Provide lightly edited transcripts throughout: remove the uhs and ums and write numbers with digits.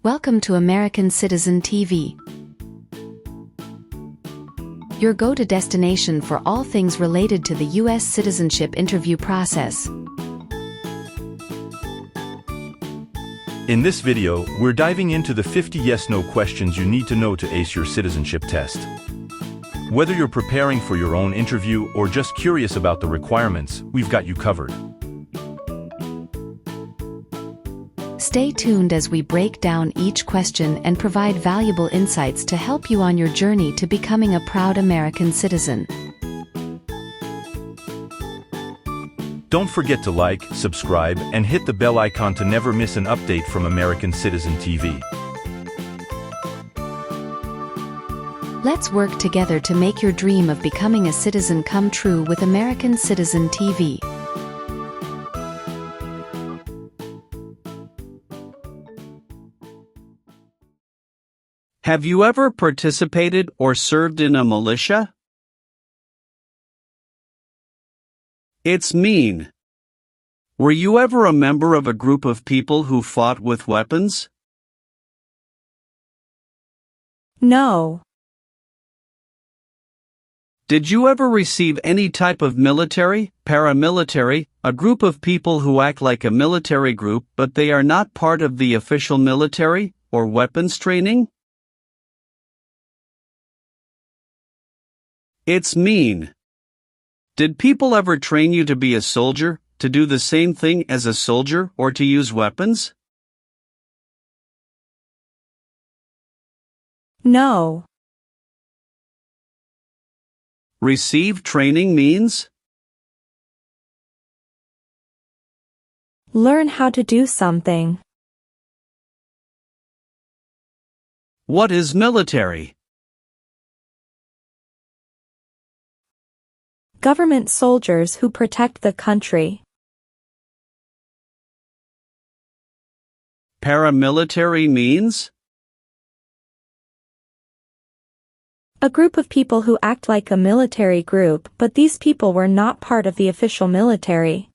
Welcome to American Citizen TV, your go-to destination for all things related to the U.S. citizenship interview process. In this video, we're diving into the 50 yes-no questions you need to know to ace your citizenship test. Whether you're preparing for your own interview or just curious about the requirements, we've got you covered. Stay tuned as we break down each question and provide valuable insights to help you on your journey to becoming a proud American citizen. Don't forget to like, subscribe, and hit the bell icon to never miss an update from American Citizen TV. Let's work together to make your dream of becoming a citizen come true with American Citizen TV. Have you ever participated or served in a militia? It's mean. Were you ever a member of a group of people who fought with weapons? No. Did you ever receive any type of military, paramilitary, a group of people who act like a military group but they are not part of the official military, or weapons training? It's mean. Did people ever train you to be a soldier, to do the same thing as a soldier, or to use weapons? No. Receive training means? Learn how to do something. What is military? Government soldiers who protect the country. Paramilitary means? A group of people who act like a military group, but these people were not part of the official military.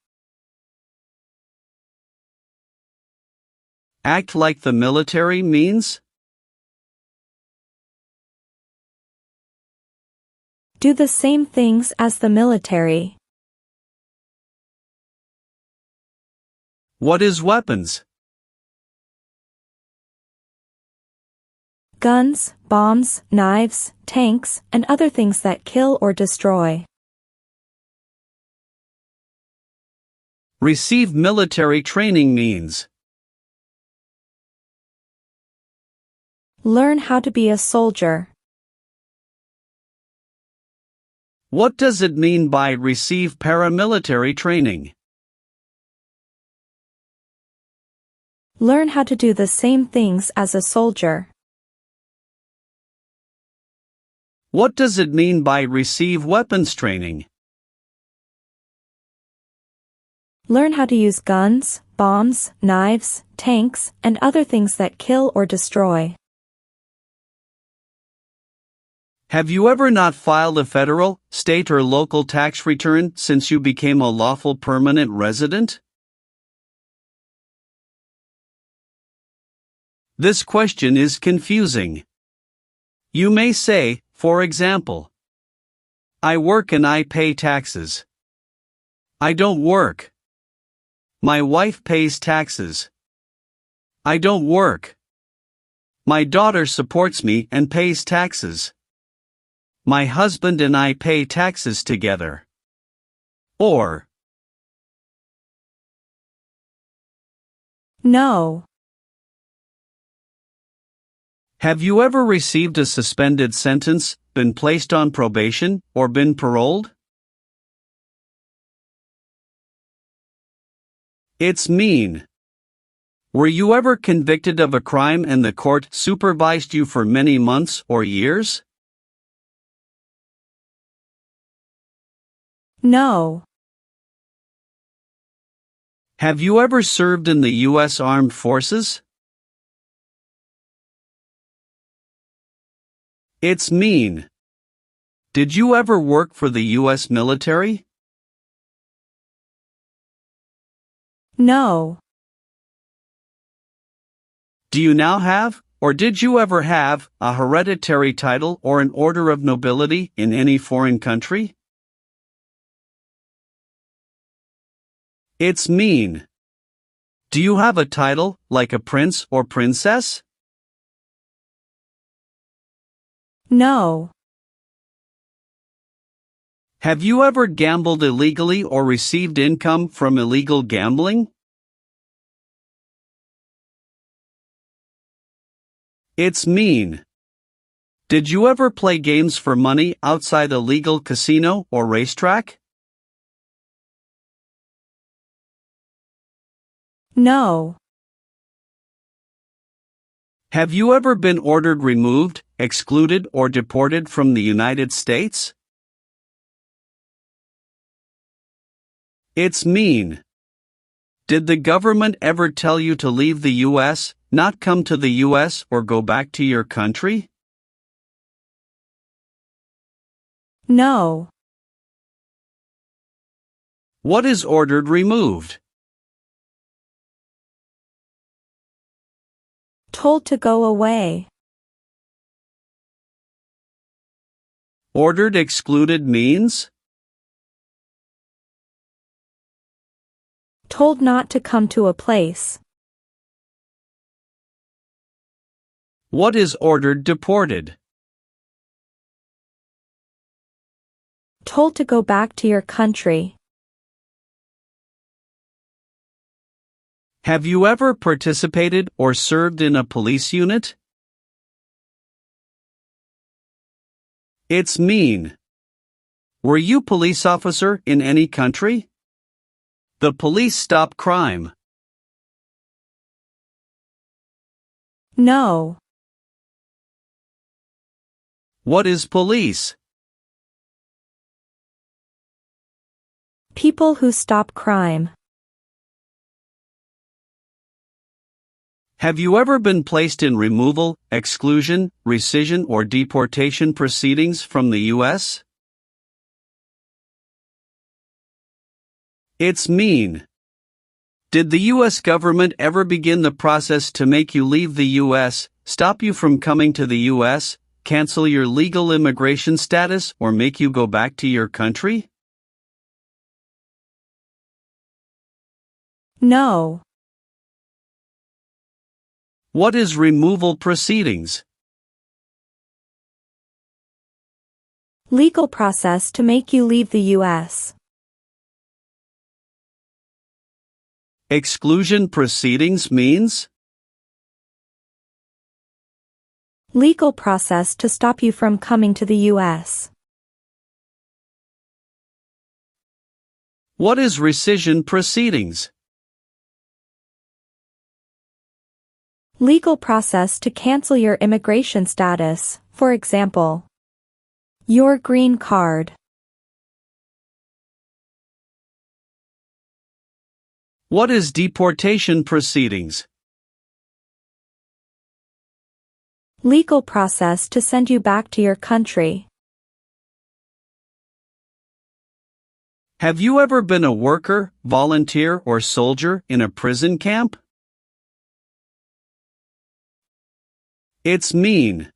Act like the military means? Do the same things as the military. What is weapons? Guns, bombs, knives, tanks, and other things that kill or destroy. Receive military training means? Learn how to be a soldier. What does it mean by receive paramilitary training? Learn how to do the same things as a soldier. What does it mean by receive weapons training? Learn how to use guns, bombs, knives, tanks, and other things that kill or destroy. Have you ever not filed a federal, state or local tax return since you became a lawful permanent resident? This question is confusing. You may say, for example, I work and I pay taxes. I don't work. My wife pays taxes. I don't work. My daughter supports me and pays taxes. My husband and I pay taxes together. Or, No. have you ever received a suspended sentence, been placed on probation, or been paroled? It's mean. Were you ever convicted of a crime and the court supervised you for many months or years? No. Have you ever served in the U.S. Armed Forces? It's mean. Did you ever work for the U.S. military? No. Do you now have, or did you ever have, a hereditary title or an order of nobility in any foreign country? It's mean. Do you have a title, like a prince or princess? No. Have you ever gambled illegally or received income from illegal gambling? It's mean. Did you ever play games for money outside a legal casino or racetrack? No. Have you ever been ordered removed, excluded, or deported from the United States? It's mean. Did the government ever tell you to leave the U.S., not come to the U.S., or go back to your country? No. What is ordered removed? Told to go away. Ordered excluded means? Told not to come to a place. What is ordered deported? Told to go back to your country. Have you ever participated or served in a police unit? It's mean. Were you police officer in any country? The police stop crime. No. What is police? People who stop crime. Have you ever been placed in removal, exclusion, rescission, or deportation proceedings from the U.S.? It's mean. Did the U.S. government ever begin the process to make you leave the U.S., stop you from coming to the U.S., cancel your legal immigration status, or make you go back to your country? No. What is removal proceedings? Legal process to make you leave the U.S. Exclusion proceedings means? Legal process to stop you from coming to the U.S. What is rescission proceedings? Legal process to cancel your immigration status, for example, your green card. What is deportation proceedings? Legal process to send you back to your country. Have you ever been a worker, volunteer, or soldier in a prison camp? It's mean.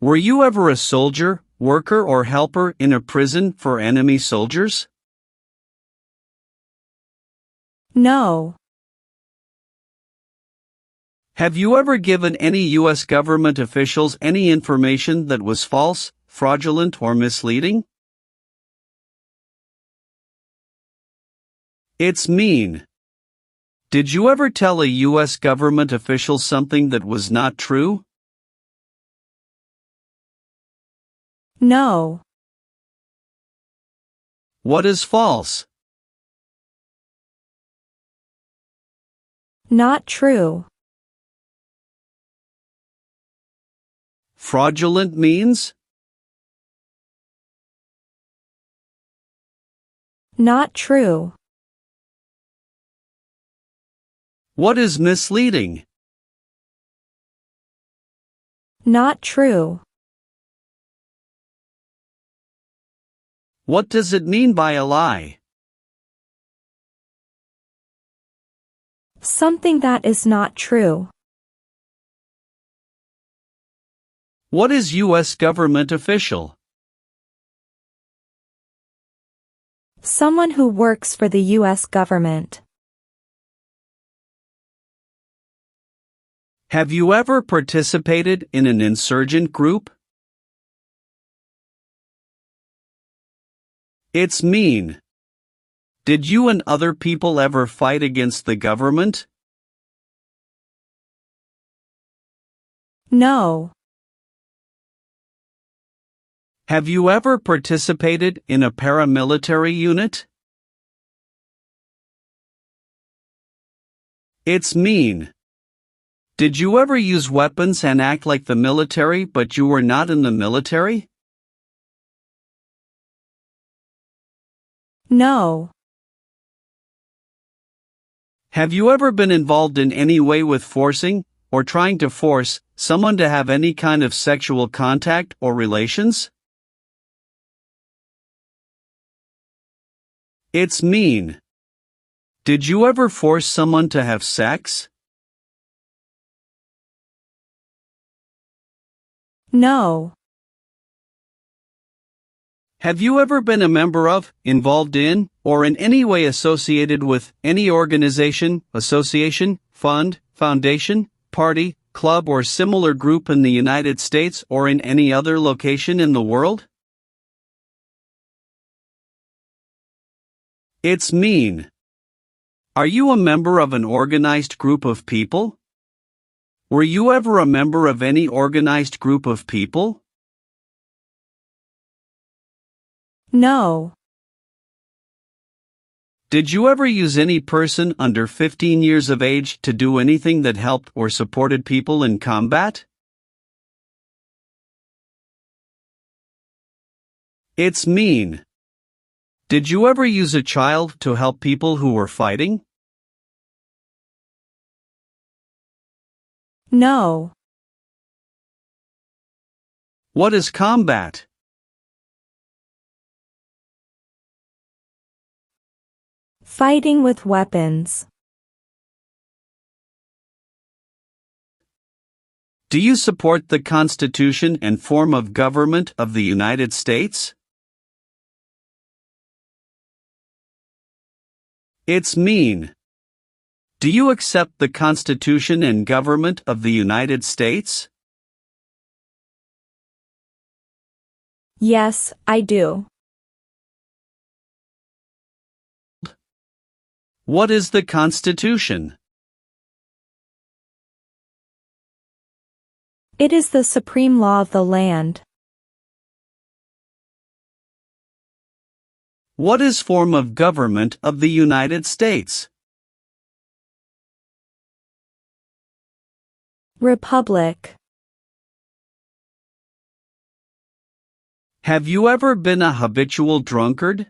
Were you ever a soldier, worker, or helper in a prison for enemy soldiers? No. Have you ever given any U.S. government officials any information that was false, fraudulent, or misleading? It's mean. Did you ever tell a U.S. government official something that was not true? No. What is false? Not true. Fraudulent means? Not true. What is misleading? Not true. What does it mean by a lie? Something that is not true. What is U.S. government official? Someone who works for the U.S. government. Have you ever participated in an insurgent group? It's mean. Did you and other people ever fight against the government? No. Have you ever participated in a paramilitary unit? It's mean. Did you ever use weapons and act like the military but you were not in the military? No. Have you ever been involved in any way with forcing, or trying to force, someone to have any kind of sexual contact or relations? It's mean. Did you ever force someone to have sex? No. Have you ever been a member of, involved in, or in any way associated with any organization, association, fund, foundation, party, club, or similar group in the United States or in any other location in the world? It's mean. Are you a member of an organized group of people? Were you ever a member of any organized group of people? No. Did you ever use any person under 15 years of age to do anything that helped or supported people in combat? It's mean. Did you ever use a child to help people who were fighting? No. What is combat? Fighting with weapons. Do you support the Constitution and form of government of the United States? It's mean. Do you accept the Constitution and government of the United States? Yes, I do. What is the Constitution? It is the supreme law of the land. What is form of government of the United States? Republic. Have you ever been a habitual drunkard?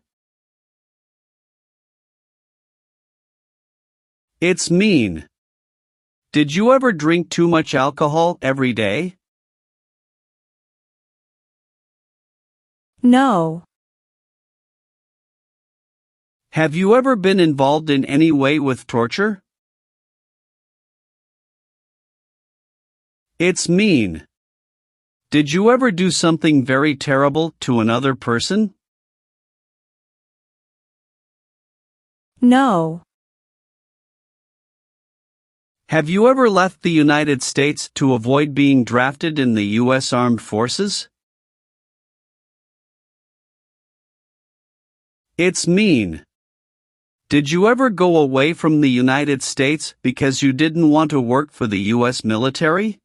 It's mean. Did you ever drink too much alcohol every day? No. Have you ever been involved in any way with torture? It's mean. Did you ever do something very terrible to another person? No. Have you ever left the United States to avoid being drafted in the U.S. Armed Forces? It's mean. Did you ever go away from the United States because you didn't want to work for the U.S. military?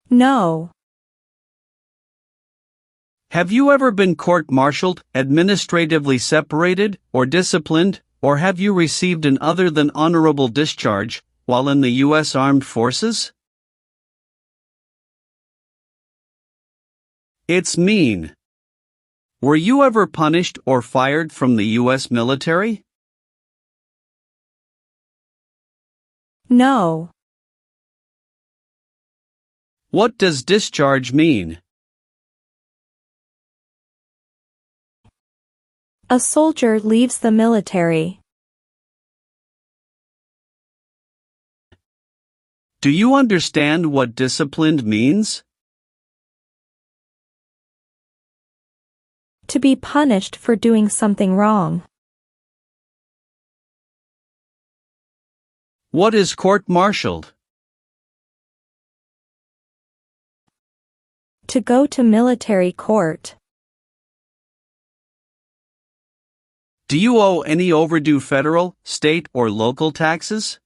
No. Have you ever been court-martialed, administratively separated, or disciplined, or have you received an other than honorable discharge while in the U.S. Armed Forces? It's mean. Were you ever punished or fired from the U.S. military? No. What does discharge mean? A soldier leaves the military. Do you understand what disciplined means? To be punished for doing something wrong. What is court-martialed? To go to military court. Do you owe any overdue federal, state, or local taxes?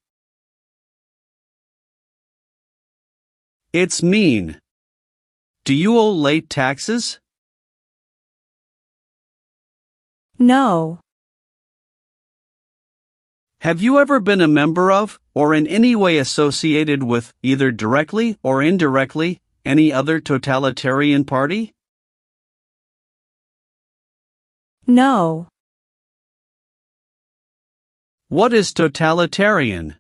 It's mean. Do you owe late taxes? No. Have you ever been a member of, or in any way associated with, either directly or indirectly, any other totalitarian party? No. What is totalitarian?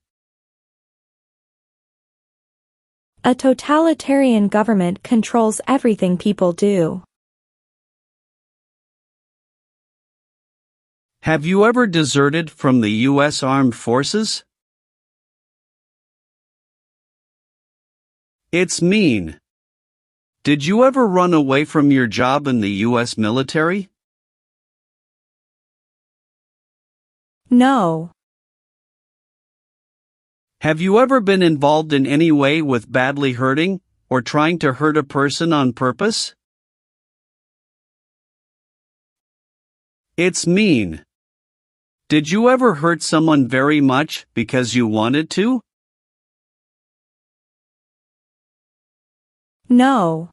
A totalitarian government controls everything people do. Have you ever deserted from the U.S. Armed Forces? It's mean. Did you ever run away from your job in the U.S. military? No. Have you ever been involved in any way with badly hurting, or trying to hurt a person on purpose? It's mean. Did you ever hurt someone very much because you wanted to? No.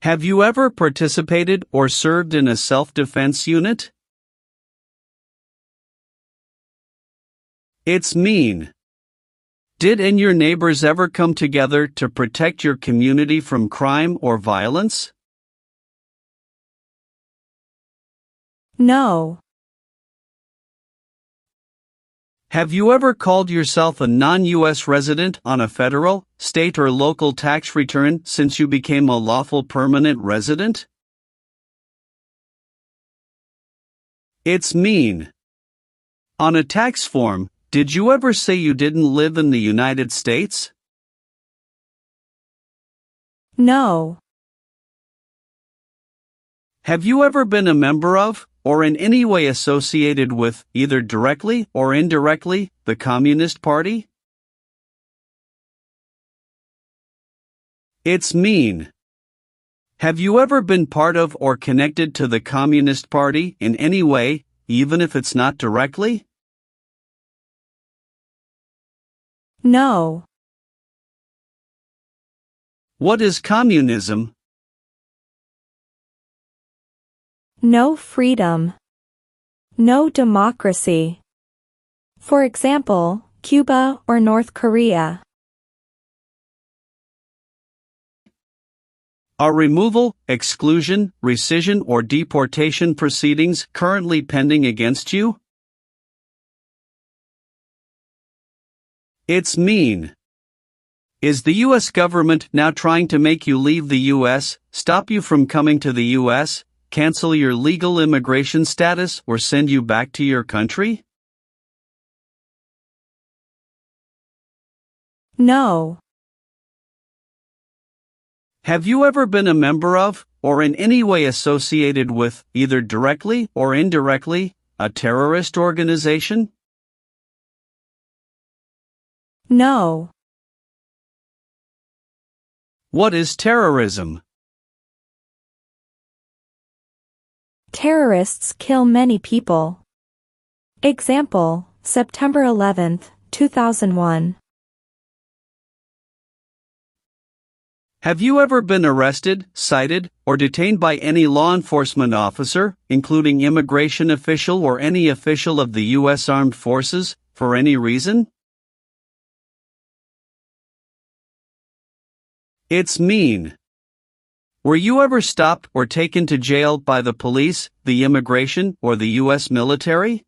Have you ever participated or served in a self-defense unit? It's mean. Did and your neighbors ever come together to protect your community from crime or violence? No. Have you ever called yourself a non-U.S. resident on a federal, state or local tax return since you became a lawful permanent resident? It's mean. On a tax form, did you ever say you didn't live in the United States? No. Have you ever been a member of, or in any way associated with, either directly or indirectly, the Communist Party? It's mean. Have you ever been part of or connected to the Communist Party in any way, even if it's not directly? No. What is communism? No freedom. No democracy. For example, Cuba or North Korea. Are removal, exclusion, rescission or deportation proceedings currently pending against you? It's mean. Is the U.S. government now trying to make you leave the U.S., stop you from coming to the U.S., cancel your legal immigration status or send you back to your country? No. Have you ever been a member of, or in any way associated with, either directly or indirectly, a terrorist organization? No. What is terrorism? Terrorists kill many people. Example, September 11, 2001. Have you ever been arrested, cited, or detained by any law enforcement officer, including immigration official or any official of the U.S. Armed Forces, for any reason? It's mean. Were you ever stopped or taken to jail by the police, the immigration, or the U.S. military?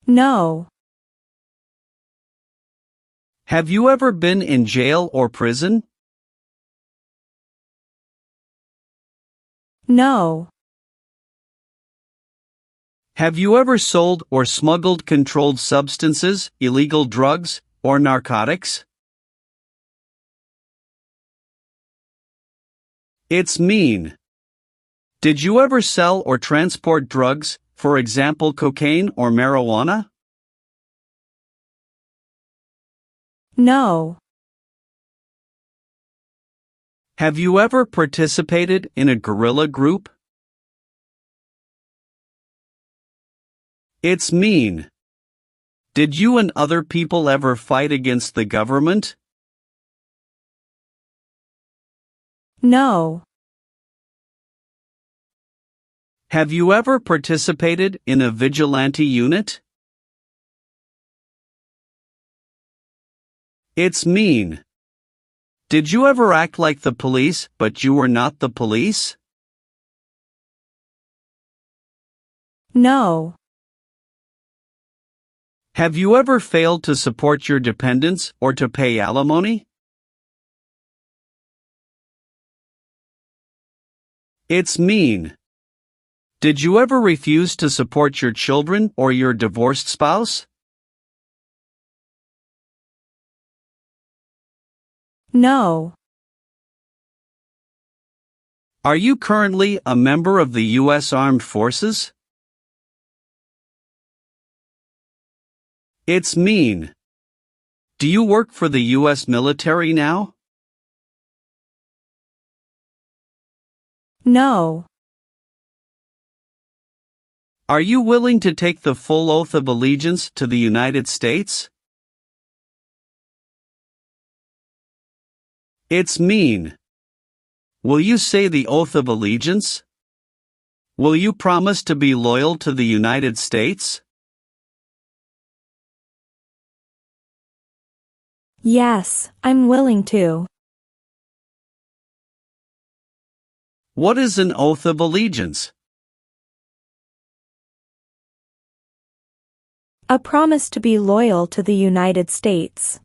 No. Have you ever been in jail or prison? No. Have you ever sold or smuggled controlled substances, illegal drugs, or narcotics? It's mean. Did you ever sell or transport drugs, for example cocaine or marijuana? No. Have you ever participated in a guerrilla group? It's mean. Did you and other people ever fight against the government? No. Have you ever participated in a vigilante unit? It's mean. Did you ever act like the police, but you were not the police? No. Have you ever failed to support your dependents or to pay alimony? It's mean. Did you ever refuse to support your children or your divorced spouse? No. Are you currently a member of the U.S. Armed Forces? It's mean. Do you work for the U.S. military now? No. Are you willing to take the full oath of allegiance to the United States? It's mean. Will you say the oath of allegiance? Will you promise to be loyal to the United States? Yes, I'm willing to. What is an oath of allegiance? A promise to be loyal to the United States.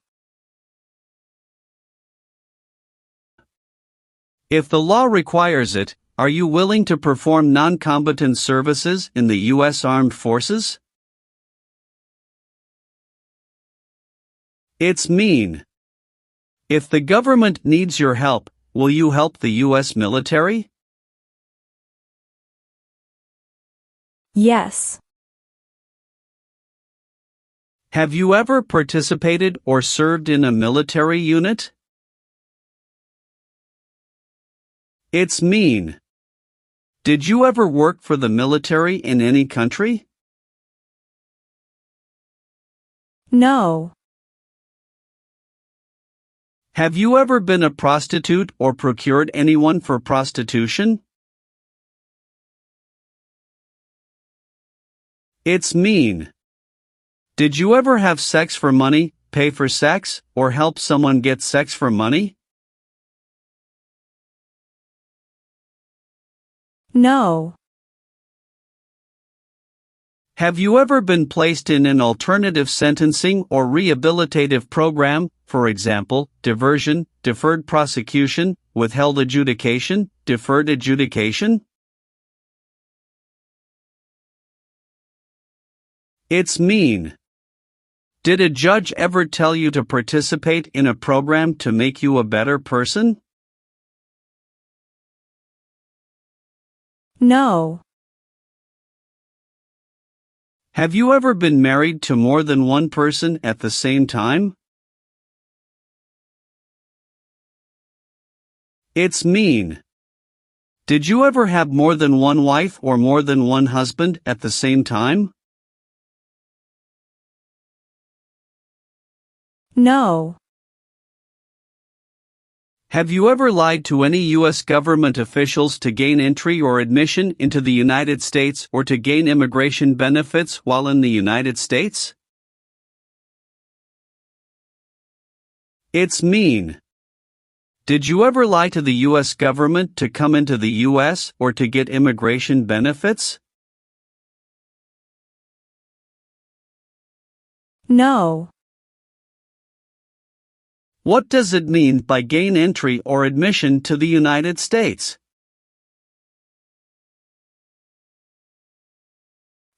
If the law requires it, are you willing to perform non-combatant services in the U.S. Armed Forces? It's mean. If the government needs your help, will you help the U.S. military? Yes. Have you ever participated or served in a military unit? It's mean. Did you ever work for the military in any country? No. Have you ever been a prostitute or procured anyone for prostitution? It's mean. Did you ever have sex for money, pay for sex, or help someone get sex for money? No. Have you ever been placed in an alternative sentencing or rehabilitative program, for example, diversion, deferred prosecution, withheld adjudication, deferred adjudication? It's mean. Did a judge ever tell you to participate in a program to make you a better person? No. Have you ever been married to more than one person at the same time? It's mean. Did you ever have more than one wife or more than one husband at the same time? No. Have you ever lied to any U.S. government officials to gain entry or admission into the United States or to gain immigration benefits while in the United States? It's mean. Did you ever lie to the U.S. government to come into the U.S. or to get immigration benefits? No. What does it mean by gain entry or admission to the United States?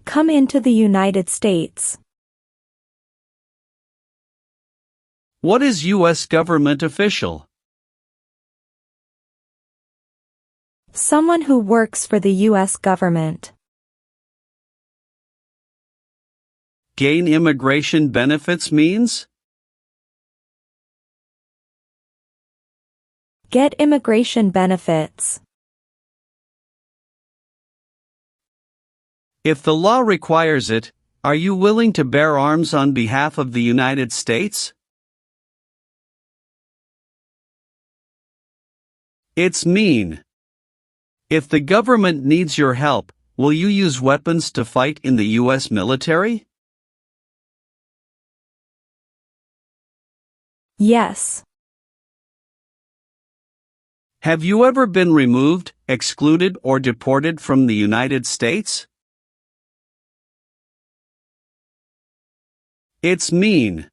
Come into the United States. What is U.S. government official? Someone who works for the U.S. government. Gain immigration benefits means? Get immigration benefits. If the law requires it, are you willing to bear arms on behalf of the United States? It's mean. If the government needs your help, will you use weapons to fight in the U.S. military? Yes. Have you ever been removed, excluded, or deported from the United States? It's mean.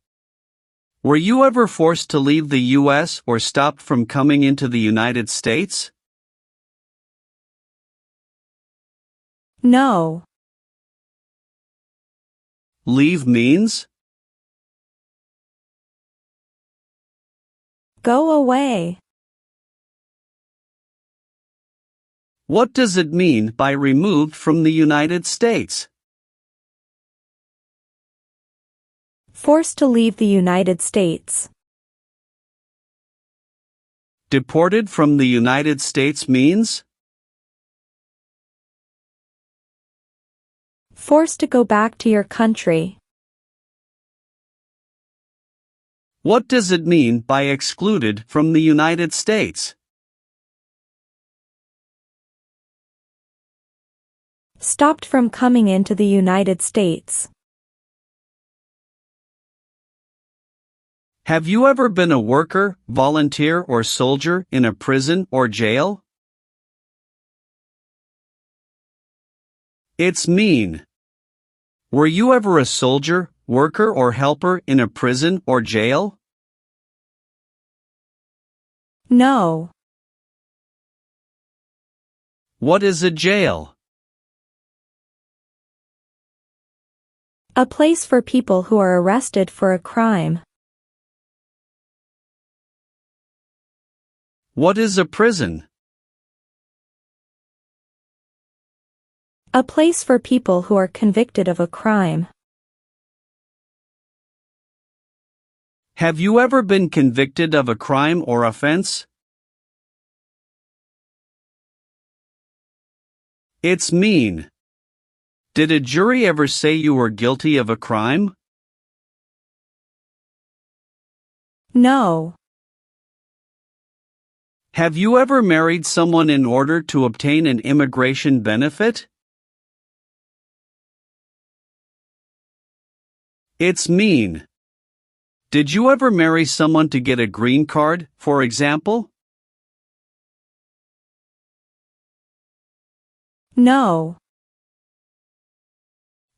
Were you ever forced to leave the U.S. or stopped from coming into the United States? No. Leave means? Go away. What does it mean by removed from the United States? Forced to leave the United States. Deported from the United States means? Forced to go back to your country. What does it mean by excluded from the United States? Stopped from coming into the United States. Have you ever been a worker, volunteer, or soldier in a prison or jail? It's mean. Were you ever a soldier, worker, or helper in a prison or jail? No. What is a jail? A place for people who are arrested for a crime. What is a prison? A place for people who are convicted of a crime. Have you ever been convicted of a crime or offense? It's mean. Did a jury ever say you were guilty of a crime? No. Have you ever married someone in order to obtain an immigration benefit? It's mean. Did you ever marry someone to get a green card, for example? No.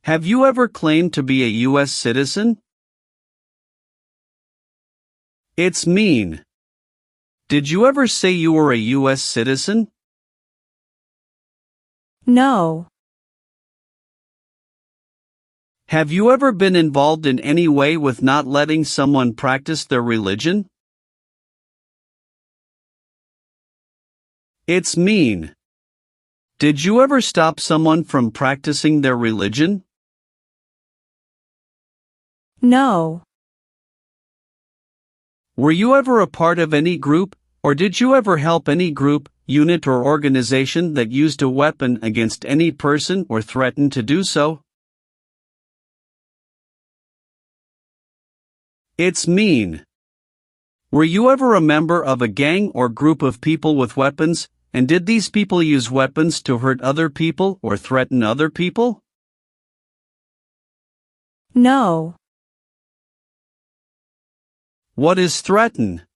Have you ever claimed to be a U.S. citizen? It's mean. Did you ever say you were a U.S. citizen? No. Have you ever been involved in any way with not letting someone practice their religion? It's mean. Did you ever stop someone from practicing their religion? No. Were you ever a part of any group, or did you ever help any group, unit, or organization that used a weapon against any person or threatened to do so? It's mean. Were you ever a member of a gang or group of people with weapons, and did these people use weapons to hurt other people or threaten other people? No. What is threaten?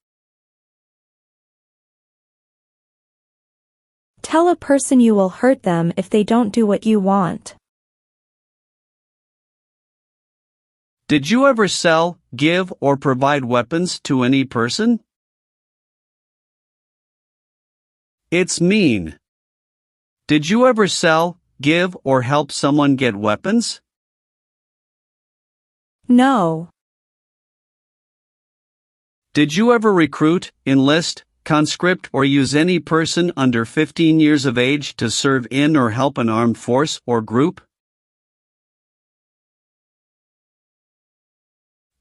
Tell a person you will hurt them if they don't do what you want. Did you ever sell, give, or provide weapons to any person? It's mean. Did you ever sell, give, or help someone get weapons? No. Did you ever recruit, enlist, conscript, or use any person under 15 years of age to serve in or help an armed force or group?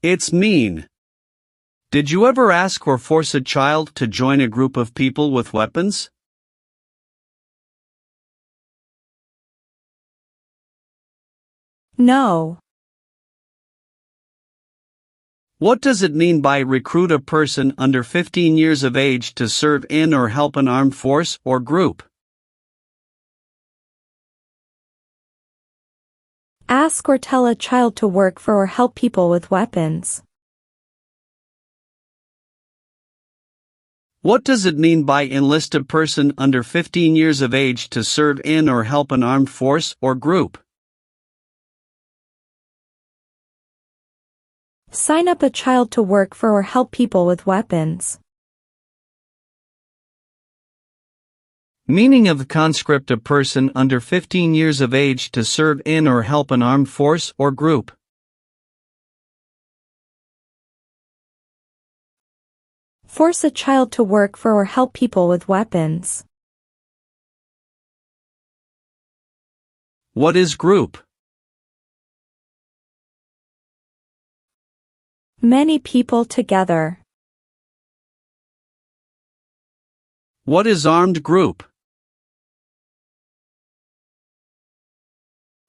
It's mean. Did you ever ask or force a child to join a group of people with weapons? No. What does it mean by recruit a person under 15 years of age to serve in or help an armed force or group? Ask or tell a child to work for or help people with weapons. What does it mean by enlist a person under 15 years of age to serve in or help an armed force or group? Sign up a child to work for or help people with weapons. Meaning of conscript: a person under 15 years of age to serve in or help an armed force or group. Force a child to work for or help people with weapons. What is group? Many people together. What is armed group?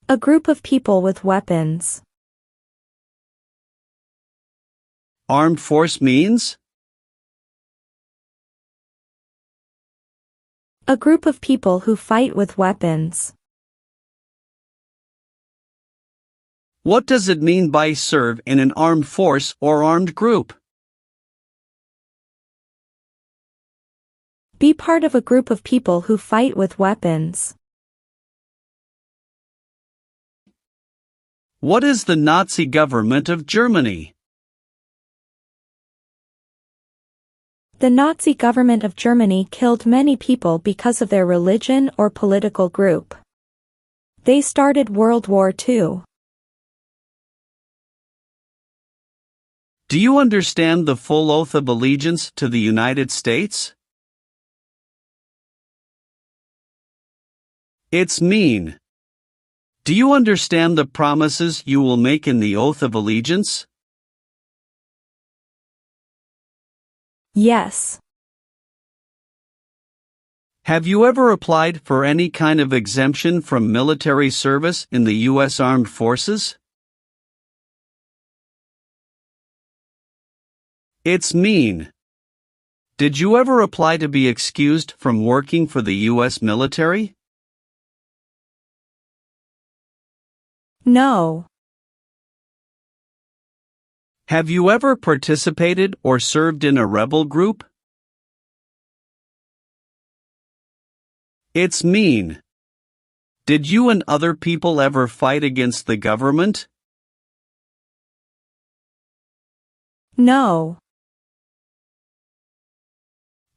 A group of people with weapons. Armed force means? A group of people who fight with weapons. What does it mean by serve in an armed force or armed group? Be part of a group of people who fight with weapons. What is the Nazi government of Germany? The Nazi government of Germany killed many people because of their religion or political group. They started World War II. Do you understand the full oath of allegiance to the United States? It's mean. Do you understand the promises you will make in the oath of allegiance? Yes. Have you ever applied for any kind of exemption from military service in the U.S. Armed Forces? It's mean. Did you ever apply to be excused from working for the U.S. military? No. Have you ever participated or served in a rebel group? It's mean. Did you and other people ever fight against the government? No.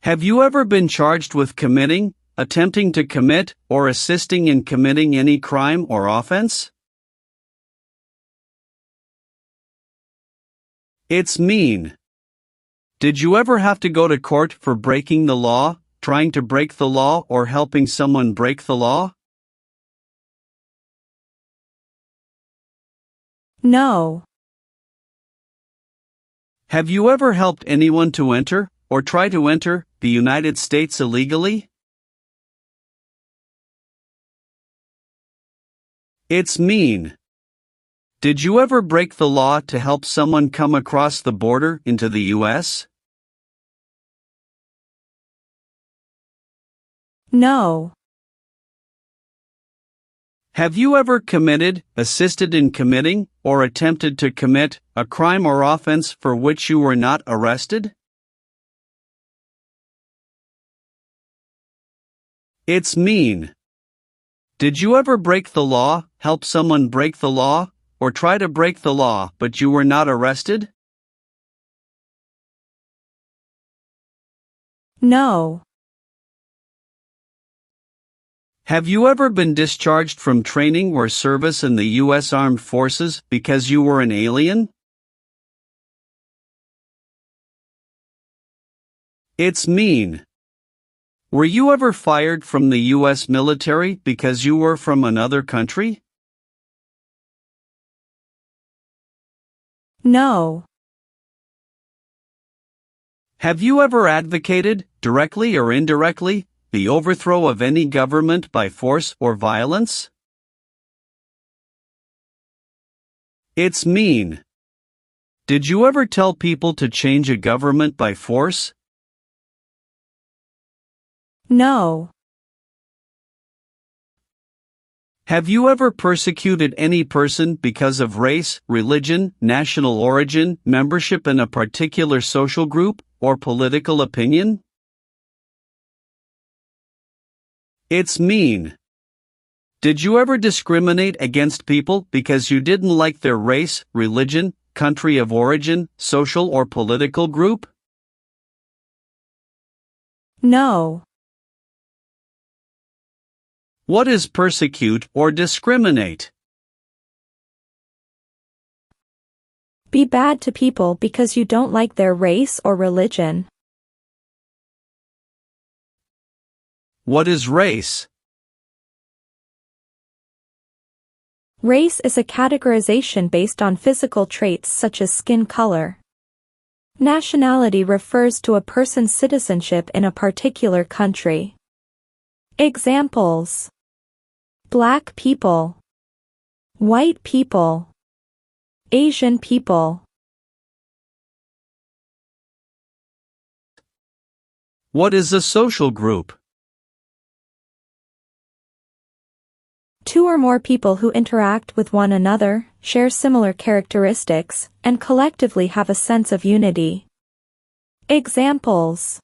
Have you ever been charged with committing, attempting to commit, or assisting in committing any crime or offense? It's mean. Did you ever have to go to court for breaking the law, trying to break the law, or helping someone break the law? No. Have you ever helped anyone to enter, or try to enter, the United States illegally? It's mean. Did you ever break the law to help someone come across the border into the U.S.? No. Have you ever committed, assisted in committing, or attempted to commit a crime or offense for which you were not arrested? It's mean. Did you ever break the law, help someone break the law, or try to break the law but you were not arrested? No. Have you ever been discharged from training or service in the U.S. Armed Forces because you were an alien? It's mean. Were you ever fired from the U.S. military because you were from another country? No. Have you ever advocated, directly or indirectly, the overthrow of any government by force or violence? It's mean. Did you ever tell people to change a government by force? No. Have you ever persecuted any person because of race, religion, national origin, membership in a particular social group, or political opinion? It's mean. Did you ever discriminate against people because you didn't like their race, religion, country of origin, social or political group? No. What is persecute or discriminate? Be bad to people because you don't like their race or religion. What is race? Race is a categorization based on physical traits such as skin color. Nationality refers to a person's citizenship in a particular country. Examples: Black people, white people, Asian people. What is a social group? Two or more people who interact with one another, share similar characteristics, and collectively have a sense of unity. Examples: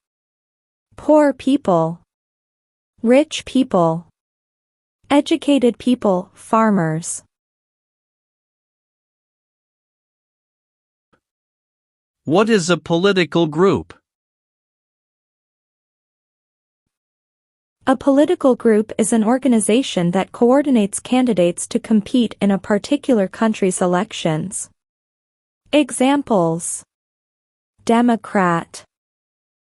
poor people, rich people, educated people, farmers. What is a political group? A political group is an organization that coordinates candidates to compete in a particular country's elections. Examples: Democrat,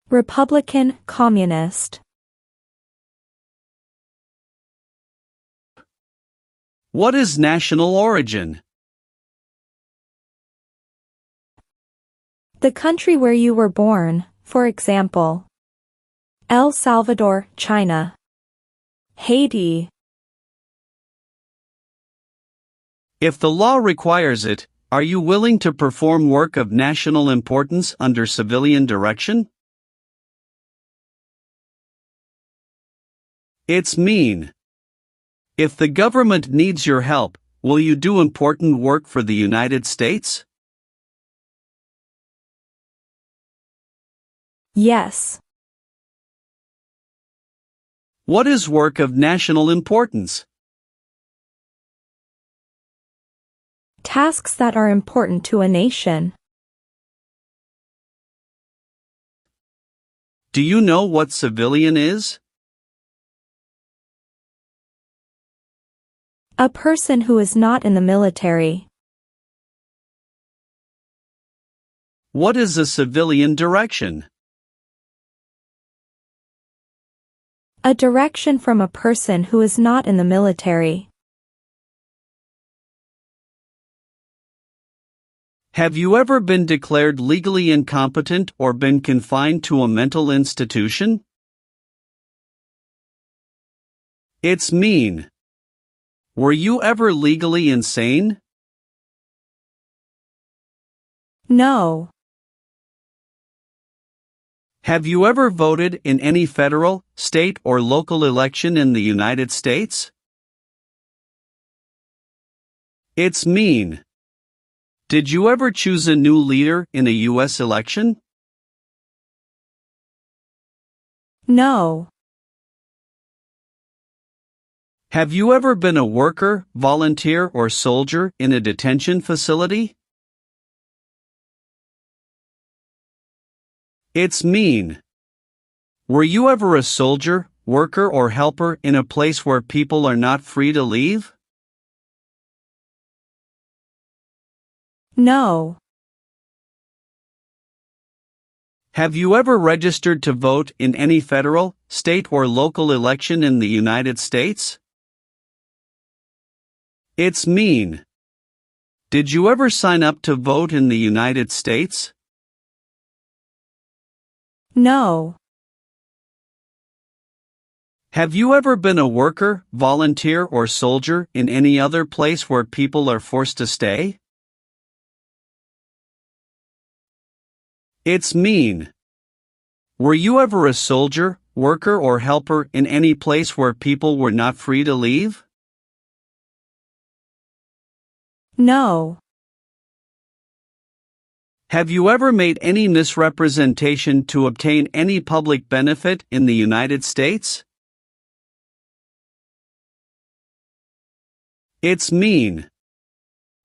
Republican, Communist. What is national origin? The country where you were born, for example, El Salvador, China, Haiti. If the law requires it, are you willing to perform work of national importance under civilian direction? It's mean. If the government needs your help, will you do important work for the United States? Yes. What is work of national importance? Tasks that are important to a nation. Do you know what civilian is? A person who is not in the military. What is a civilian direction? A direction from a person who is not in the military. Have you ever been declared legally incompetent or been confined to a mental institution? It's mean. Were you ever legally insane? No. Have you ever voted in any federal, state, or local election in the United States? It's mean. Did you ever choose a new leader in a U.S. election? No. Have you ever been a worker, volunteer, or soldier in a detention facility? It's mean. Were you ever a soldier, worker or helper in a place where people are not free to leave? No. Have you ever registered to vote in any federal, state or local election in the United States? It's mean. Did you ever sign up to vote in the United States? No. Have you ever been a worker, volunteer or soldier in any other place where people are forced to stay? It's mean. Were you ever a soldier, worker or helper in any place where people were not free to leave? No. Have you ever made any misrepresentation to obtain any public benefit in the United States? It's mean.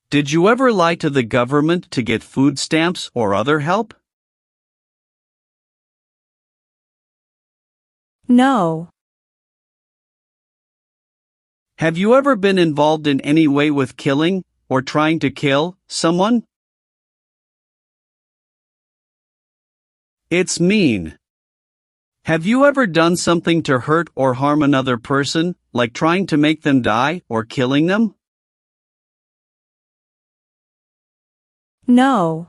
Did you ever lie to the government to get food stamps or other help? No. Have you ever been involved in any way with killing or trying to kill someone? It's mean. Have you ever done something to hurt or harm another person, like trying to make them die or killing them? No.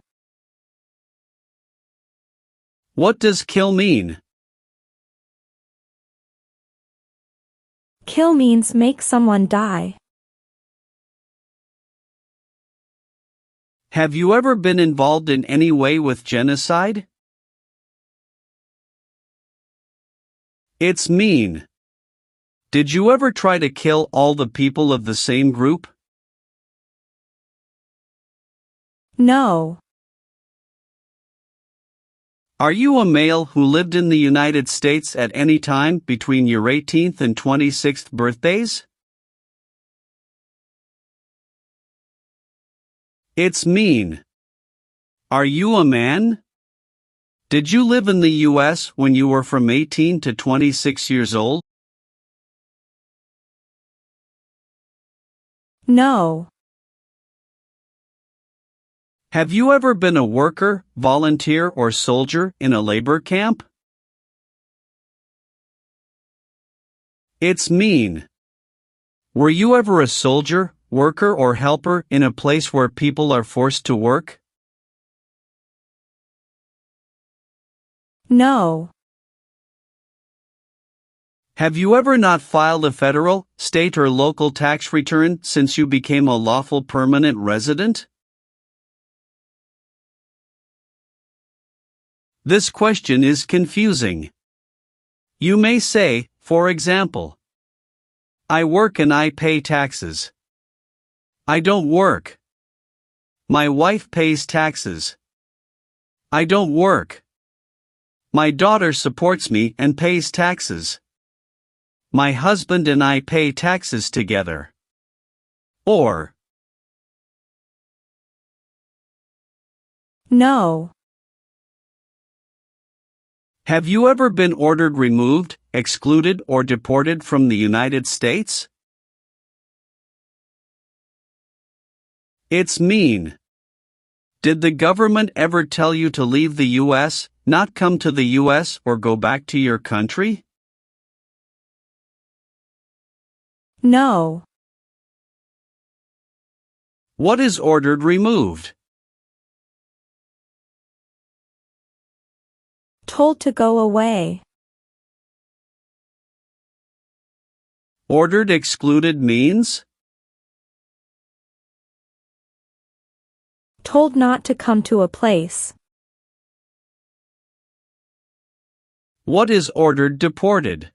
What does kill mean? Kill means make someone die. Have you ever been involved in any way with genocide? It's mean. Did you ever try to kill all the people of the same group? No. Are you a male who lived in the United States at any time between your 18th and 26th birthdays? It's mean. Are you a man? Did you live in the U.S. when you were from 18 to 26 years old? No. Have you ever been a worker, volunteer or soldier in a labor camp? It's mean. Were you ever a soldier, worker or helper in a place where people are forced to work? No. Have you ever not filed a federal, state or local tax return since you became a lawful permanent resident? This question is confusing. You may say, for example, I work and I pay taxes. I don't work. My wife pays taxes. I don't work. My daughter supports me and pays taxes. My husband and I pay taxes together. Or, No. have you ever been ordered removed, excluded or deported from the United States? It's mean. Did the government ever tell you to leave the U.S., not come to the U.S. or go back to your country? No. What is ordered removed? Told to go away. Ordered excluded means? Told not to come to a place. What is ordered deported?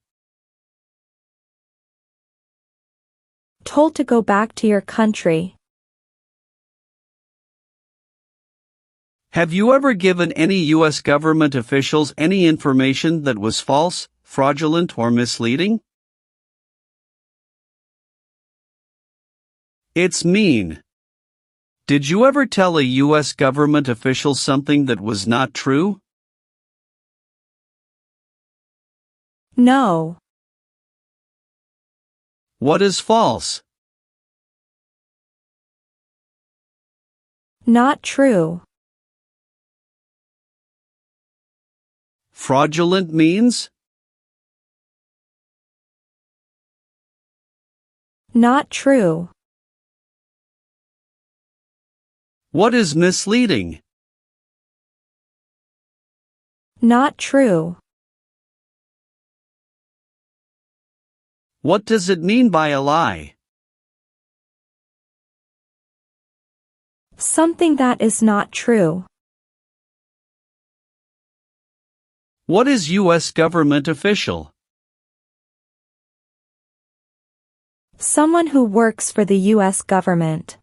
Told to go back to your country. Have you ever given any U.S. government officials any information that was false, fraudulent, or misleading? It's mean. Did you ever tell a U.S. government official something that was not true? No. What is false? Not true. Fraudulent means? Not true. What is misleading? Not true. What does it mean by a lie? Something that is not true. What is U.S. government official? Someone who works for the U.S. government.